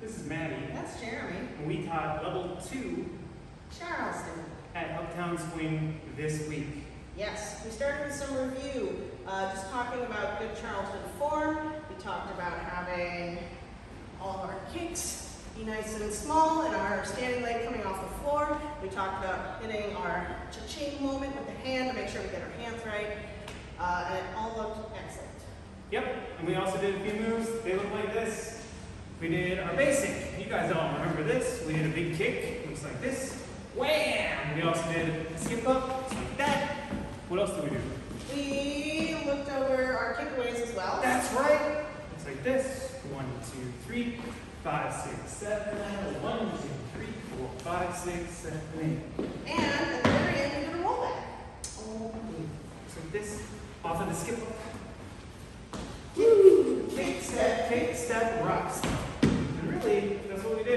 This is Maddie. That's Jeremy. And we taught level 2 Charleston. at Uptown Swing this week. Yes, we started with some review, just talking about good Charleston form. We talked about having all of our kicks be nice and small and our standing leg coming off the floor. We talked about hitting our cha-ching moment with the hand to make sure we get our hands right. And it all looked excellent. Yep, and we also did a few moves. They look like this. We did our basic. You guys all remember this. We did a big kick. Looks like this. Wham! We also did a skip up. Looks like that. What else did we do? We looked over our kickaways as well. That's right. Looks like this. 1, 2, 3, 5, 6, 7, 1, 2, 3, 4, 5, 6, 7, 8. And at the very end, we did a rollback. Oh, looks like this. Off of the skip up. Kick, step, rock step. And really, that's what we did.